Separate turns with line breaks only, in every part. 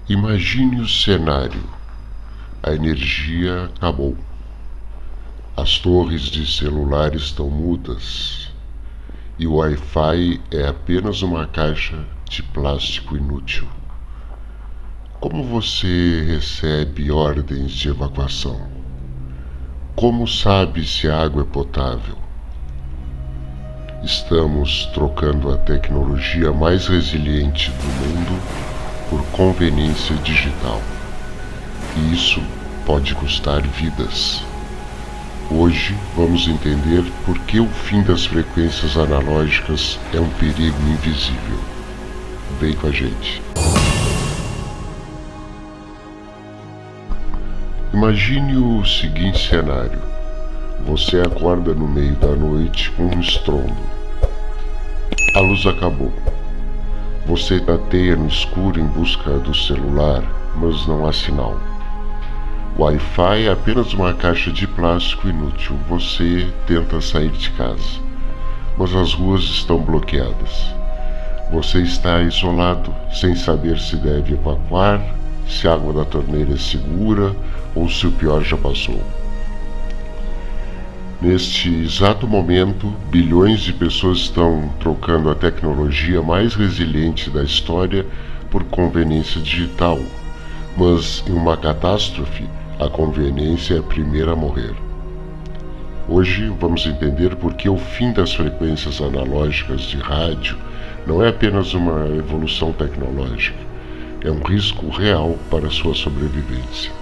Imagine o cenário. A energia acabou. As torres de celular estão mudas. E o Wi-Fi é apenas uma caixa de plástico inútil. Como você recebe ordens de evacuação? Como sabe se a água é potável? Estamos trocando a tecnologia mais resiliente do mundo por conveniência digital. E isso pode custar vidas. Hoje vamos entender por que o fim das frequências analógicas é um perigo invisível. Vem com a gente. Imagine o seguinte cenário. Você acorda no meio da noite com um estrondo. A luz acabou. Você tateia no escuro em busca do celular, mas não há sinal. O Wi-Fi é apenas uma caixa de plástico inútil. Você tenta sair de casa, mas as ruas estão bloqueadas. Você está isolado, sem saber se deve evacuar, se a água da torneira é segura ou se o pior já passou. Neste exato momento, bilhões de pessoas estão trocando a tecnologia mais resiliente da história por conveniência digital, mas em uma catástrofe, a conveniência é a primeira a morrer. Hoje vamos entender por que o fim das frequências analógicas de rádio não é apenas uma evolução tecnológica, é um risco real para sua sobrevivência.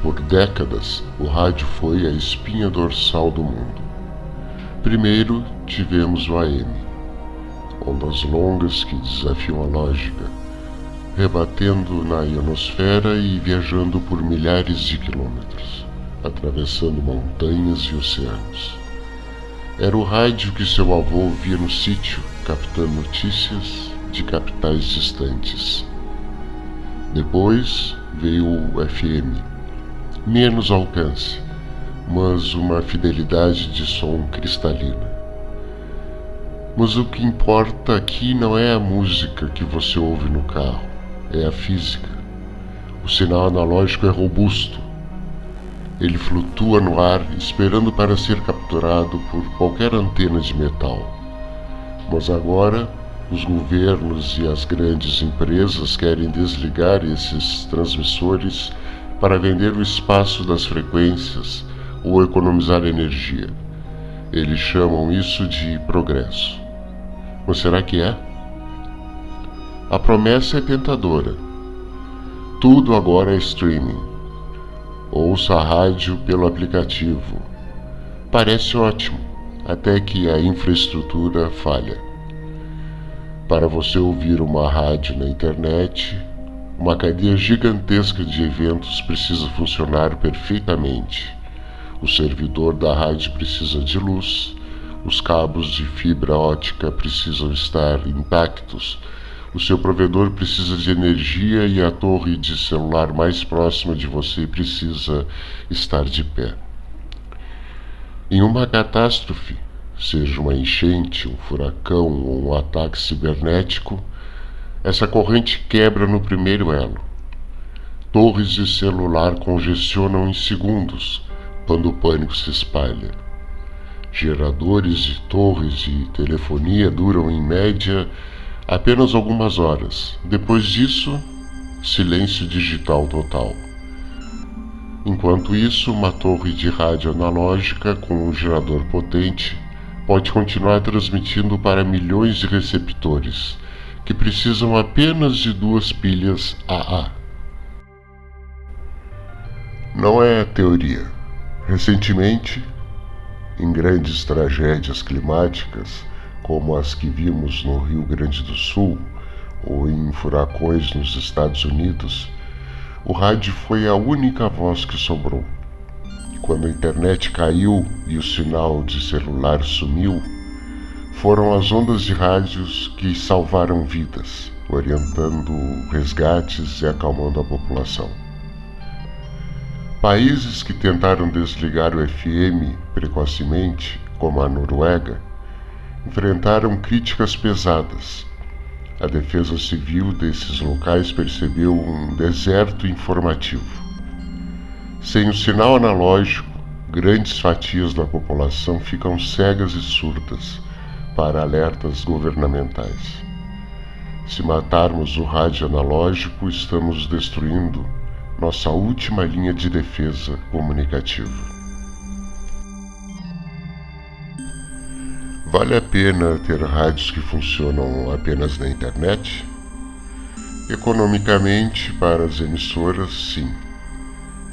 Por décadas, o rádio foi a espinha dorsal do mundo. Primeiro tivemos o AM, ondas longas que desafiam a lógica, rebatendo na ionosfera e viajando por milhares de quilômetros, atravessando montanhas e oceanos. Era o rádio que seu avô ouvia no sítio, captando notícias de capitais distantes. Depois veio o FM, menos alcance, mas uma fidelidade de som cristalina. Mas o que importa aqui não é a música que você ouve no carro, é a física. O sinal analógico é robusto. Ele flutua no ar, esperando para ser capturado por qualquer antena de metal. Mas agora, os governos e as grandes empresas querem desligar esses transmissores para vender o espaço das frequências ou economizar energia. Eles chamam isso de progresso. Mas será que é? A promessa é tentadora. Tudo agora é streaming. Ouça a rádio pelo aplicativo. Parece ótimo, até que a infraestrutura falha. Para você ouvir uma rádio na internet, uma cadeia gigantesca de eventos precisa funcionar perfeitamente. O servidor da rádio precisa de luz, os cabos de fibra ótica precisam estar intactos, o seu provedor precisa de energia e a torre de celular mais próxima de você precisa estar de pé. Em uma catástrofe, seja uma enchente, um furacão ou um ataque cibernético, essa corrente quebra no primeiro elo. Torres de celular congestionam em segundos quando o pânico se espalha. Geradores de torres de telefonia duram em média apenas algumas horas. Depois disso, silêncio digital total. Enquanto isso, uma torre de rádio analógica com um gerador potente pode continuar transmitindo para milhões de receptores que precisam apenas de 2 pilhas AA. Não é teoria. Recentemente, em grandes tragédias climáticas, como as que vimos no Rio Grande do Sul ou em furacões nos Estados Unidos, o rádio foi a única voz que sobrou. Quando a internet caiu e o sinal de celular sumiu, foram as ondas de rádios que salvaram vidas, orientando resgates e acalmando a população. Países que tentaram desligar o FM precocemente, como a Noruega, enfrentaram críticas pesadas. A Defesa Civil desses locais percebeu um deserto informativo. Sem o sinal analógico, grandes fatias da população ficam cegas e surdas para alertas governamentais. Se matarmos o rádio analógico, estamos destruindo nossa última linha de defesa comunicativa. Vale a pena ter rádios que funcionam apenas na internet? Economicamente, para as emissoras, sim.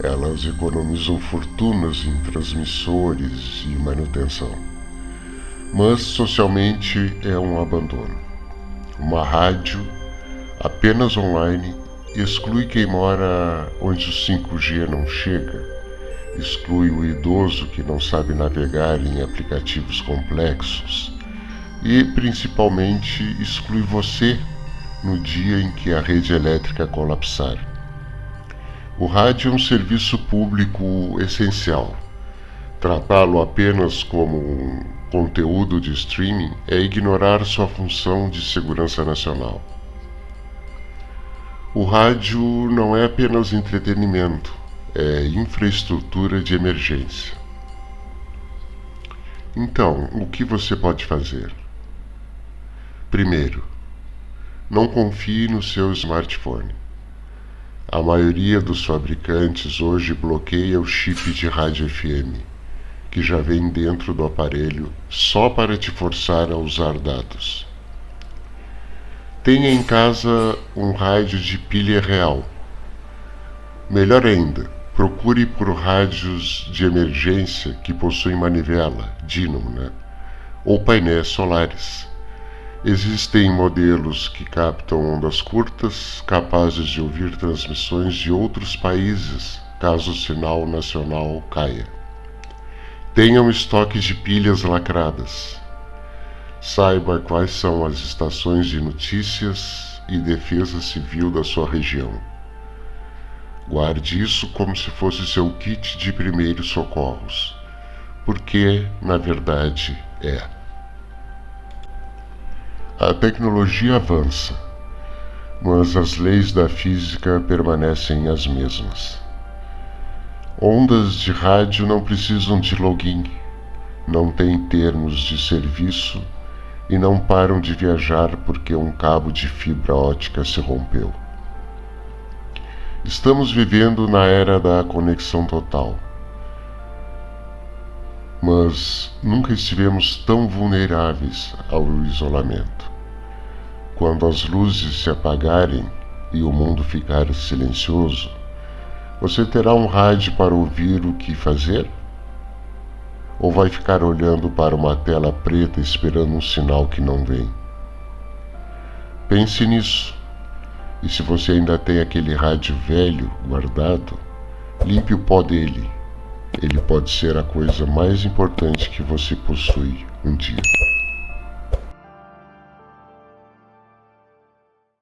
Elas economizam fortunas em transmissores e manutenção. Mas socialmente é um abandono. Uma rádio apenas online exclui quem mora onde o 5G não chega, exclui o idoso que não sabe navegar em aplicativos complexos e, principalmente, exclui você no dia em que a rede elétrica colapsar. O rádio é um serviço público essencial. Tratá-lo apenas como um conteúdo de streaming é ignorar sua função de segurança nacional. O rádio não é apenas entretenimento, é infraestrutura de emergência. Então, o que você pode fazer? Primeiro, não confie no seu smartphone. A maioria dos fabricantes hoje bloqueia o chip de rádio FM, que já vem dentro do aparelho só para te forçar a usar dados. Tenha em casa um rádio de pilha real. Melhor ainda, procure por rádios de emergência que possuem manivela, dínamo, ou painéis solares. Existem modelos que captam ondas curtas, capazes de ouvir transmissões de outros países, caso o sinal nacional caia. Tenha um estoque de pilhas lacradas. Saiba quais são as estações de notícias e defesa civil da sua região. Guarde isso como se fosse seu kit de primeiros socorros, porque, na verdade, é. A tecnologia avança, mas as leis da física permanecem as mesmas. Ondas de rádio não precisam de login, não têm termos de serviço e não param de viajar porque um cabo de fibra ótica se rompeu. Estamos vivendo na era da conexão total, mas nunca estivemos tão vulneráveis ao isolamento. Quando as luzes se apagarem e o mundo ficar silencioso, você terá um rádio para ouvir o que fazer? Ou vai ficar olhando para uma tela preta esperando um sinal que não vem? Pense nisso. E se você ainda tem aquele rádio velho guardado, limpe o pó dele. Ele pode ser a coisa mais importante que você possui um dia.